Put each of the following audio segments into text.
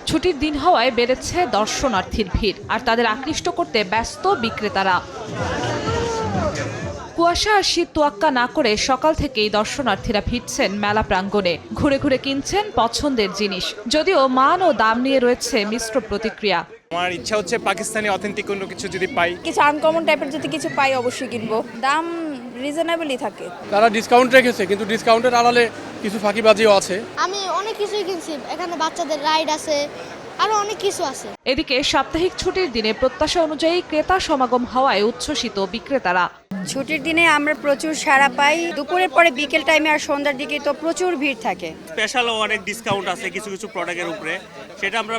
ছুটির দিন হওয়ায় বেড়েছে দর্শনার্থীর ভিড়, আর তাদের আকৃষ্ট করতে ব্যস্ত বিক্রেতারা। কুয়াশা আর শীত তোয়াক্কা না করে সকাল থেকেই দর্শনার্থীরা ফিরছেন মেলা প্রাঙ্গণে। ঘুরে ঘুরে কিনছেন পছন্দের জিনিস, যদিও মান ও দাম নিয়ে রয়েছে মিশ্র প্রতিক্রিয়া। আমার ইচ্ছা হচ্ছে পাকিস্তানি অথেন্টিক কোনো কিছু যদি পাই, কিছু আনকমন টাইপের যদি কিছু পাই অবশ্যই কিনবো। দাম রিজনেবলই থাকে। তারা ডিসকাউন্ট রেখেছে, কিন্তু ডিসকাউন্টের আড়ালে কিছু ফাঁকিবাজিও আছে। আমি অনেক কিছুই কিনছি, এখানে বাচ্চাদের রাইড আছে, আরো অনেক কিছু আছে। এদিকে সাপ্তাহিক ছুটির দিনে প্রত্যাশা অনুযায়ী ক্রেতা সমাগম হওয়ায় উচ্ছ্বসিত বিক্রেতারা। ছুটির দিনে আমরা প্রচুর সাড়া পাই। দুপুরের পরে বিকেল টাইমে আর সন্ধ্যার দিকে তো প্রচুর ভিড় থাকে। স্পেশালও অনেক ডিসকাউন্ট আছে কিছু কিছু প্রোডাক্টের উপরে, সেটা আমরা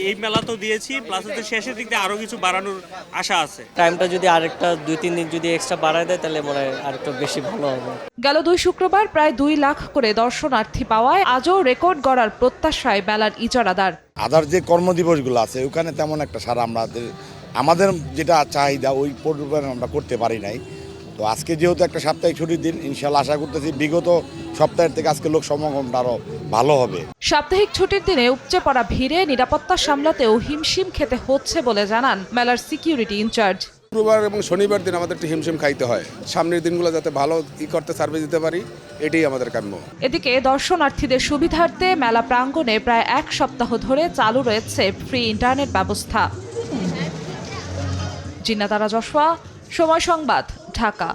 এই মেলাতেও দিয়েছি, প্লাস হচ্ছে শেষের দিক দিয়ে আরও কিছু বাড়ানোর আশা আছে। টাইমটা যদি আরেকটা 2-3 দিন যদি এক্সট্রা বাড়ায় দেয় তাহলে মনে হয় আরেকটু বেশি ভালো হবে। গেল 2 শুক্রবার প্রায় 2 লাখ করে দর্শনার্থী পাওয়ায় আজও রেকর্ড গড়ার প্রত্যাশায় মেলার ইজারাদার। আদার যে কর্মদিবসগুলো আছে ওখানে তেমন একটা সারা আমাদের যেটা চাহিদা ওই পরিমাণ আমরা করতে পারি নাই। তো আজকে যেহেতু একটা সাপ্তাহিক ছুটির দিন, ইনশাল্লাহ আশা করতেছি বিগত সপ্তাহের থেকে আজকে লোক সমাগমটা আরও ভালো হবে। সাপ্তাহিক ছুটির দিনে উপচে পড়া ভিড়ে নিরাপত্তা সামলাতেও হিমশিম খেতে হচ্ছে বলে জানান মেলার সিকিউরিটি ইনচার্জ। শুক্রবার এবং শনিবার দিন আমাদের একটু হিমশিম খাইতে হয়। সামনের দিনগুলো যাতে ভালো করতে সার্ভিস দিতে পারি, এটাই আমাদের কাম্য। এদিকে দর্শনার্থীদের সুবিধার্থে মেলা প্রাঙ্গণে প্রায় 1 সপ্তাহ ধরে চালু রয়েছে ফ্রি ইন্টারনেট ব্যবস্থা। জিন্নাত আরা জশওয়া, সময় সংবাদ, ঢাকা।